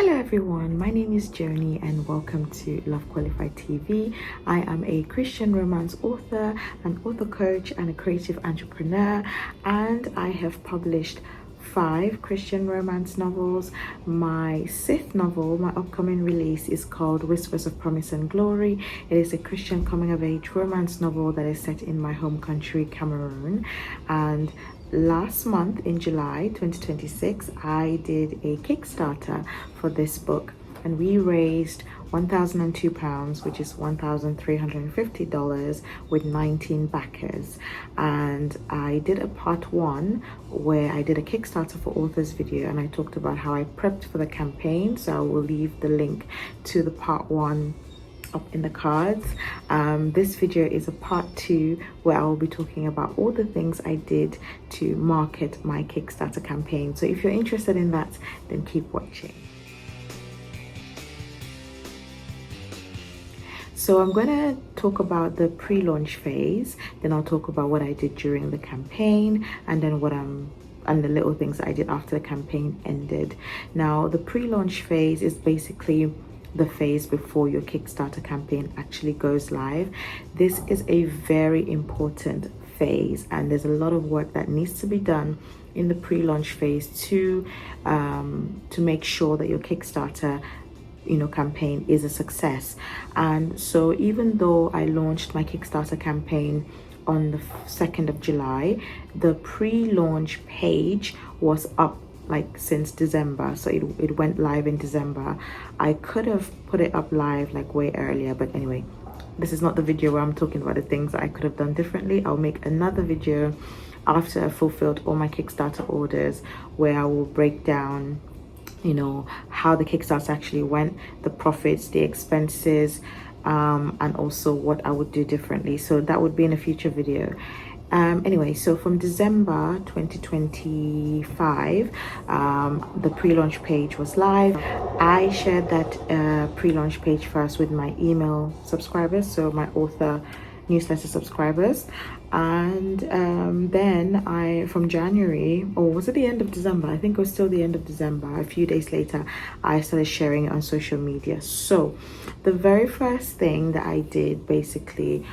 Hello everyone, my name is Joni and welcome to Love Qualified TV. I am a Christian romance author, an author coach and a creative entrepreneur, and I have published 5 Christian romance novels. My 6th novel, my upcoming release, is called Whispers of Promise and Glory. It is a Christian coming-of-age romance novel that is set in my home country, Cameroon. And last month in July 2026, I did a Kickstarter for this book, and we raised £1,002, which is $1,350, with 19 backers. And I did a part 1 where I did a Kickstarter for authors video, and I talked about how I prepped for the campaign, so I will leave the link to the part 1 up in the cards. This video is a part 2 where I will be talking about all the things I did to market my Kickstarter campaign. So if you're interested in that, then keep watching. So I'm going to talk about the pre-launch phase, then I'll talk about what I did during the campaign, and then and the little things that I did after the campaign ended. Now, the pre-launch phase is basically the phase before your Kickstarter campaign actually goes live. This is a very important phase, and there's a lot of work that needs to be done in the pre-launch phase to make sure that your Kickstarter campaign is a success. And so even though I launched my Kickstarter campaign on the 2nd of July, the pre-launch page was up like since December, so it went live in December. I could have put it up live like way earlier, but anyway, this is not the video where I'm talking about the things that I could have done differently. I'll make another video after I fulfilled all my Kickstarter orders where I will break down how the Kickstarter actually went, the profits, the expenses, and also what I would do differently. So that would be in a future video. Anyway, so from December 2025, the pre-launch page was live. I shared that pre-launch page first with my email subscribers, so my author newsletter subscribers, and then from January, or was it the end of December? I think it was still the end of December. A few days later, I started sharing it on social media. So the very first thing that I did basically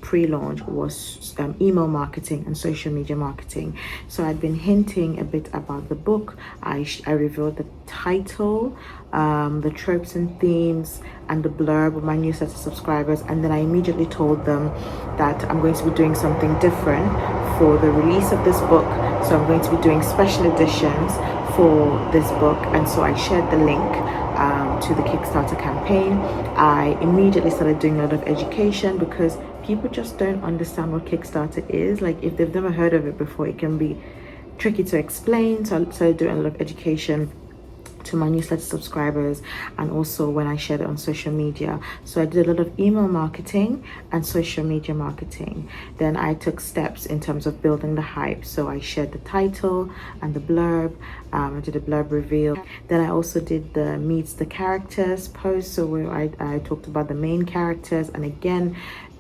pre-launch was email marketing and social media marketing. So I'd been hinting a bit about the book. I revealed the title, the tropes and themes, and the blurb of my newsletter subscribers, and then I immediately told them that I'm going to be doing something different for the release of this book. So I'm going to be doing special editions for this book, and so I shared the link to the Kickstarter campaign. I immediately started doing a lot of education because people just don't understand what Kickstarter is. Like, if they've never heard of it before, it can be tricky to explain. So I started doing a lot of education to my newsletter subscribers, and also when I shared it on social media. So I did a lot of email marketing and social media marketing. Then I took steps in terms of building the hype. So I shared the title and the blurb. I did a blurb reveal. Then I also did the meets the characters post, so where I talked about the main characters. And again,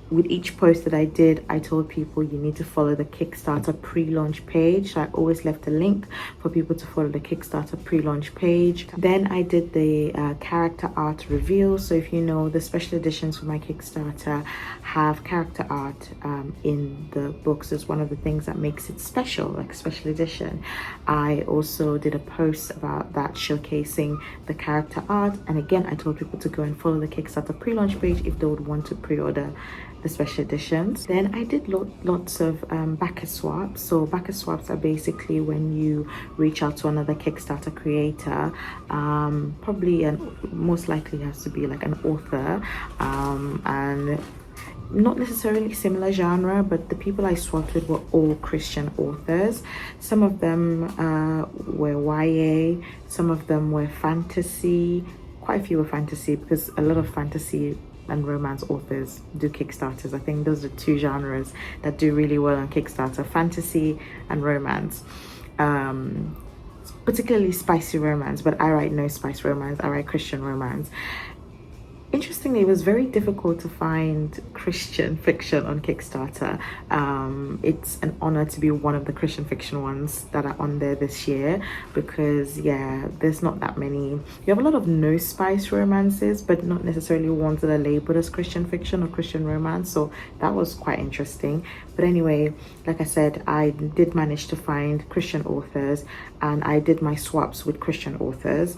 with each post that I did, I told people you need to follow the Kickstarter pre-launch page. So I always left a link for people to follow the Kickstarter pre-launch page. Then I did the character art reveal. So if you know, the special editions for my Kickstarter have character art in the books. It's one of the things that makes it special, like a special edition. I also did a post about that, showcasing the character art. And again, I told people to go and follow the Kickstarter pre-launch page if they would want to pre-order the special editions. Then I did lots of backer swaps. So backer swaps are basically when you reach out to another Kickstarter creator, probably, and most likely has to be like an author, and not necessarily similar genre, but the people I swapped with were all Christian authors. Some of them were YA, some of them were fantasy, quite a few were fantasy, because a lot of fantasy and romance authors do Kickstarters. I think those are 2 genres that do really well on Kickstarter: fantasy and romance. Particularly spicy romance, but I write no spice romance, I write Christian romance. interestingly, it was very difficult to find Christian fiction on Kickstarter. It's an honor to be one of the Christian fiction ones that are on there this year, because yeah, there's not that many. You have a lot of no spice romances, but not necessarily ones that are labeled as Christian fiction or Christian romance, so that was quite interesting. But anyway, like I said, I did manage to find Christian authors, and I did my swaps with Christian authors,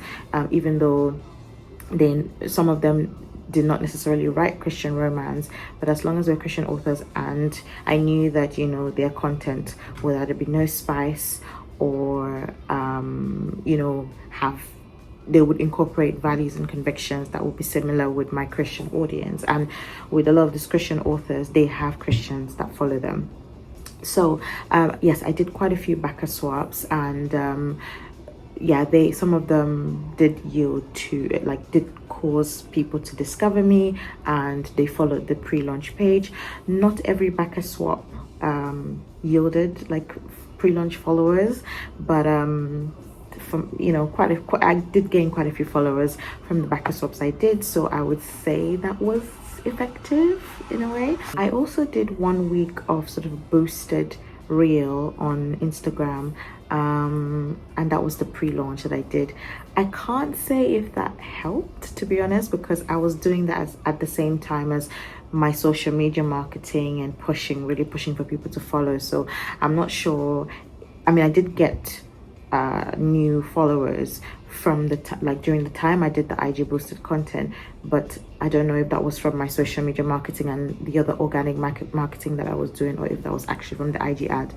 even though some of them did not necessarily write Christian romance, but as long as they're Christian authors, and I knew that, you know, their content would either be no spice or you know, they would incorporate values and convictions that would be similar with my Christian audience. And with a lot of these Christian authors, they have Christians that follow them. So yes, I did quite a few backer swaps, and yeah, some of them did yield to, like, did cause people to discover me, and they followed the pre-launch page. Not every backer swap yielded like pre-launch followers, but from, you know, I did gain quite a few followers from the backer swaps I did, so I would say that was effective in a way. I also did 1 week of sort of boosted reel on Instagram, and that was the pre-launch that I did. I can't say if that helped, to be honest, because I was doing that at the same time as my social media marketing and really pushing for people to follow, so I'm not sure. I mean, I did get new followers from during the time I did the IG boosted content, but I don't know if that was from my social media marketing and the other organic marketing that I was doing, or if that was actually from the IG ad.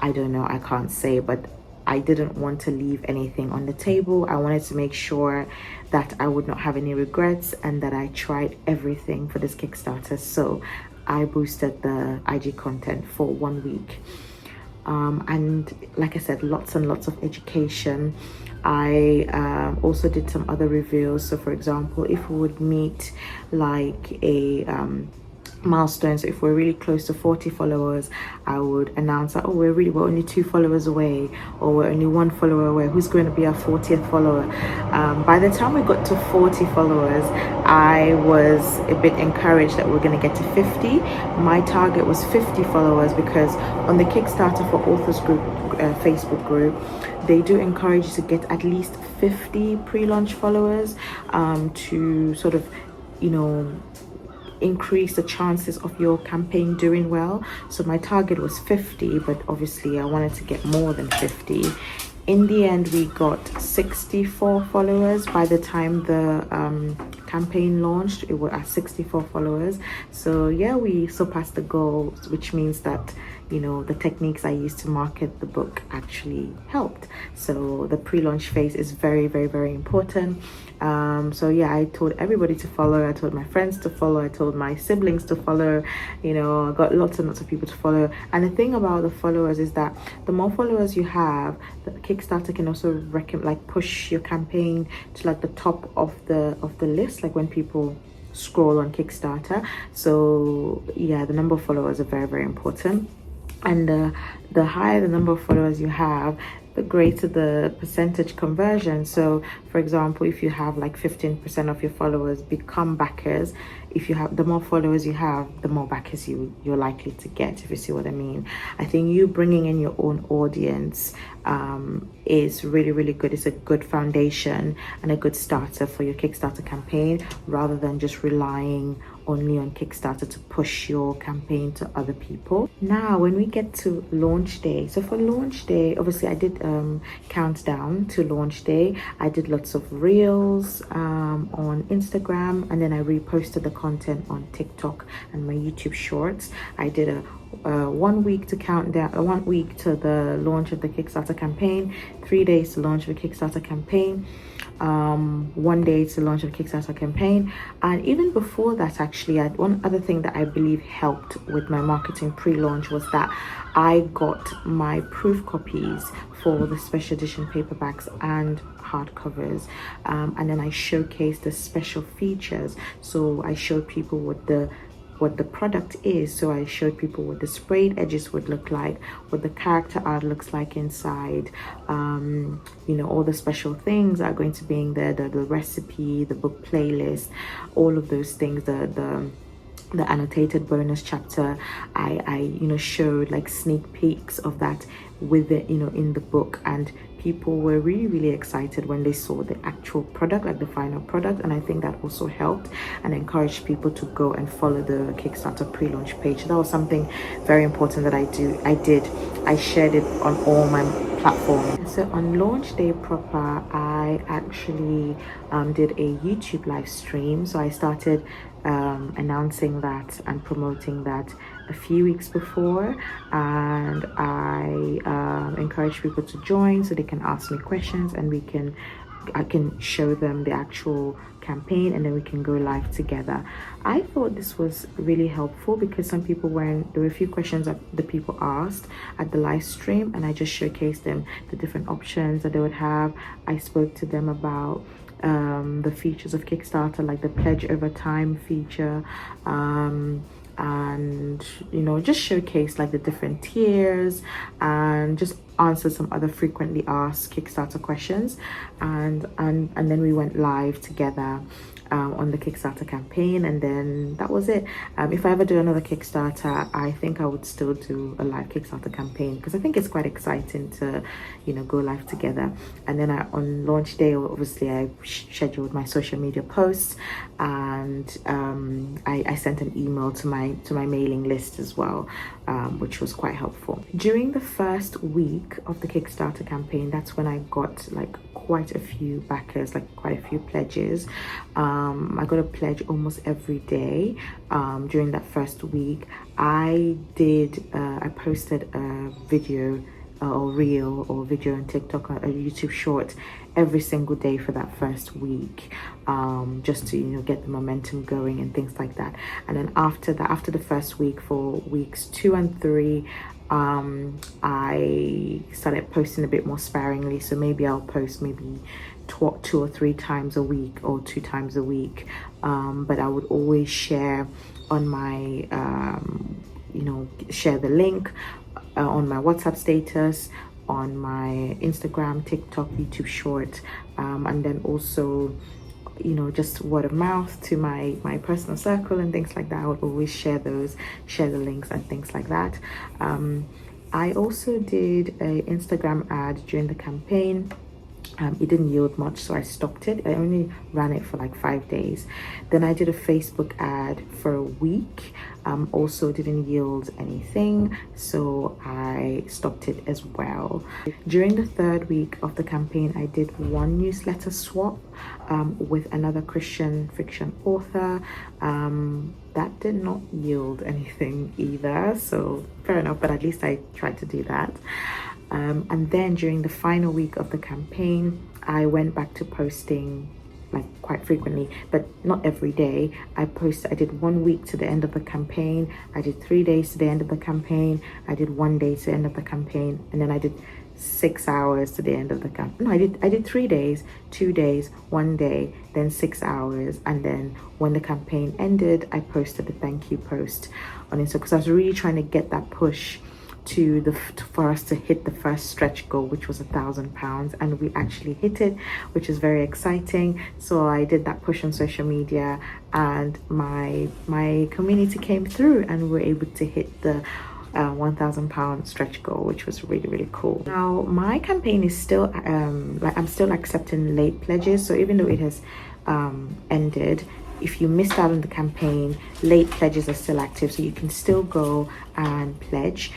I don't know, I can't say, but I didn't want to leave anything on the table. I wanted to make sure that I would not have any regrets and that I tried everything for this Kickstarter. So I boosted the IG content for 1 week. And like I said, lots and lots of education. I also did some other reveals. So for example, if we would meet like a milestone, so if we're really close to 40 followers, I would announce that, oh, we're only 2 followers away, or we're only 1 follower away. Who's going to be our 40th follower? By the time we got to 40 followers, I was a bit encouraged that we're going to get to 50. My target was 50 followers, because on the Kickstarter for Authors Group Facebook group, they do encourage you to get at least 50 pre-launch followers to sort of, you know, increase the chances of your campaign doing well. So my target was 50, but obviously I wanted to get more than 50. In the end, we got 64 followers. By the time the campaign launched, it was at 64 followers. So yeah, we surpassed the goal, which means that, you know, the techniques I used to market the book actually helped. So the pre-launch phase is very, very, very important. So yeah, I told everybody to follow. I told my friends to follow. I told my siblings to follow. You know, I got lots and lots of people to follow. And the thing about the followers is that the more followers you have, the Kickstarter can also push your campaign to like the top of the list, like when people scroll on Kickstarter. So yeah, the number of followers are very, very important. And the higher the number of followers you have, the greater the percentage conversion. So for example, if you have like 15% of your followers become backers, if you have, the more followers you have, the more backers you're likely to get, if you see what I mean. I think you bringing in your own audience is really, really good. It's a good foundation and a good starter for your Kickstarter campaign, rather than just relying only on Kickstarter to push your campaign to other people. Now, when we get to launch day, so for launch day, obviously I did countdown to launch day. I did lots of reels on Instagram, and then I reposted the content on TikTok and my YouTube shorts. I did a 1 week to count down, 1 week to the launch of the Kickstarter campaign, 3 days to launch the Kickstarter campaign, 1 day to launch the Kickstarter campaign. And even before that, actually, one other thing that I believe helped with my marketing pre-launch was that I got my proof copies for the special edition paperbacks and hardcovers, and then I showcased the special features. So I showed people what what the product is. So I showed people what the sprayed edges would look like, what the character art looks like inside, you know, all the special things are going to be in there, the recipe, the book playlist, all of those things, the annotated bonus chapter. I you know, showed like sneak peeks of that with it, you know, in the book, and people were really excited when they saw the actual product, like the final product. And I think that also helped and encouraged people to go and follow the Kickstarter pre-launch page. That was something very important that I shared it on all my platforms. So on launch day proper, I actually did a YouTube live stream. So I started announcing that and promoting that a few weeks before, and I encourage people to join so they can ask me questions, and I can show them the actual campaign, and then we can go live together. I thought this was really helpful because there were a few questions that the people asked at the live stream, and I just showcased them the different options that they would have. I spoke to them about the features of Kickstarter, like the pledge over time feature, and you know, just showcase like the different tiers, and just answer some other frequently asked Kickstarter questions, and then we went live together on the Kickstarter campaign, and then that was it. If I ever do another Kickstarter, I think I would still do a live Kickstarter campaign because I think it's quite exciting to, you know, go live together. And then on launch day, obviously I scheduled my social media posts, and I sent an email to my mailing list as well, which was quite helpful. During the first week of the Kickstarter campaign, that's when I got like quite a few backers, like quite a few pledges. I got a pledge almost every day during that first week. I posted a video or reel or video on TikTok or a YouTube short every single day for that first week, just to, you know, get the momentum going and things like that. And then after the first week, for weeks 2 and 3, I started posting a bit more sparingly. So maybe I'll post maybe 2 or 3 times a week, or 2 times a week, but I would always share on my you know, share the link on my WhatsApp status, on my Instagram, TikTok, YouTube short, and then also, you know, just word of mouth to my personal circle and things like that. I would always share the links and things like that. I also did a Instagram ad during the campaign. It didn't yield much, so I stopped it. I only ran it for like 5 days. Then I did a Facebook ad for a week, also didn't yield anything, so I stopped it as well. During the 3rd week of the campaign, I did 1 newsletter swap with another Christian fiction author. That did not yield anything either, so fair enough, but at least I tried to do that. And then during the final week of the campaign, I went back to posting like quite frequently, but not every day. I did 1 week to the end of the campaign, I did 3 days to the end of the campaign, I did 1 day to the end of the campaign, and then I did 6 hours to the end of the campaign. No, I did 3 days, 2 days, 1 day, then 6 hours, and then when the campaign ended, I posted a thank you post on Instagram, because I was really trying to get that push for us to hit the first stretch goal, which was £1,000, and we actually hit it, which is very exciting. So I did that push on social media, and my community came through, and we were able to hit the £1,000 stretch goal, which was really cool. Now my campaign is still I'm still accepting late pledges, so even though it has ended, if you missed out on the campaign, late pledges are still active, so you can still go and pledge.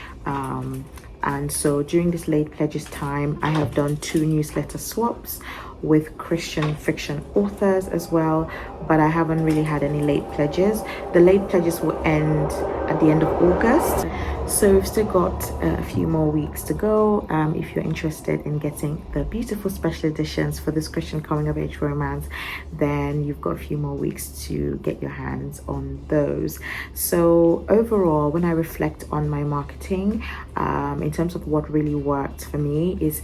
And so during this late pledges time, I have done 2 newsletter swaps with Christian fiction authors as well, but I haven't really had any late pledges. The late pledges will end at the end of August, so we've still got a few more weeks to go. If you're interested in getting the beautiful special editions for this Christian coming of age romance, then you've got a few more weeks to get your hands on those. So overall, when I reflect on my marketing, in terms of what really worked for me, is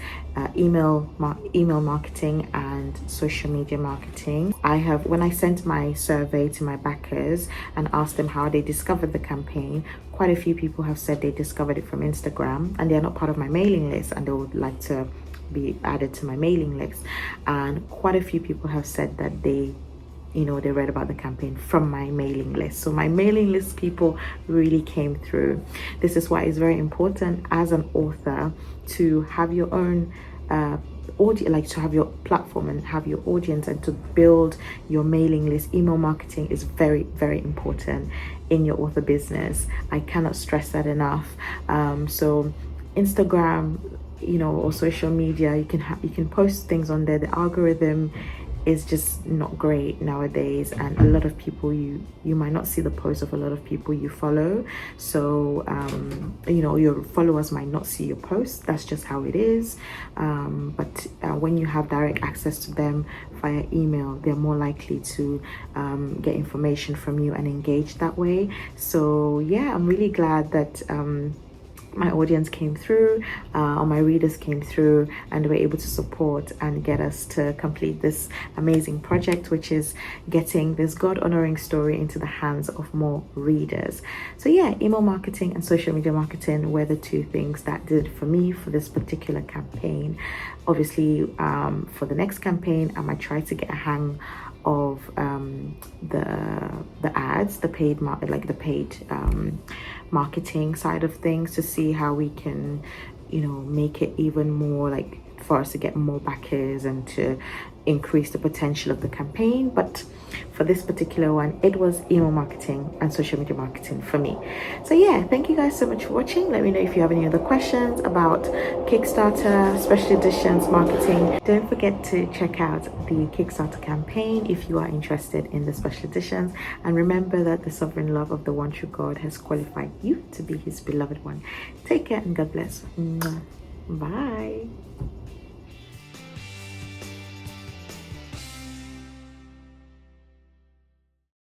email marketing and social media marketing. When I sent my survey to my backers and asked them how they discovered the campaign, quite a few people have said they discovered it from Instagram, and they're not part of my mailing list and they would like to be added to my mailing list. And quite a few people have said that they read about the campaign from my mailing list. So my mailing list people really came through. This is why it's very important as an author to have your own audience, like to have your platform and have your audience, and to build your mailing list. Email marketing is very, very important in your author business. I cannot stress that enough. So Instagram, or social media, you can post things on there. The algorithm is just not great nowadays, and a lot of people, you might not see the posts of a lot of people you follow. So your followers might not see your posts. That's just how it is. But when you have direct access to them via email, they're more likely to get information from you and engage that way. So yeah, I'm really glad that my audience came through, or my readers came through, and were able to support and get us to complete this amazing project, which is getting this God-honoring story into the hands of more readers. So yeah, email marketing and social media marketing were the two things that did for me for this particular campaign. Obviously, for the next campaign, I might try to get a hang of the ads, the paid marketing side of things, to see how we can make it even more, like, for us to get more backers and to increase the potential of the campaign. But for this particular one, it was email marketing and social media marketing for me. So yeah, thank you guys so much for watching. Let me know if you have any other questions about Kickstarter, special editions, marketing. Don't forget to check out the Kickstarter campaign if you are interested in the special editions. And remember that the sovereign love of the one true God has qualified you to be his beloved one. Take care and God bless. Bye.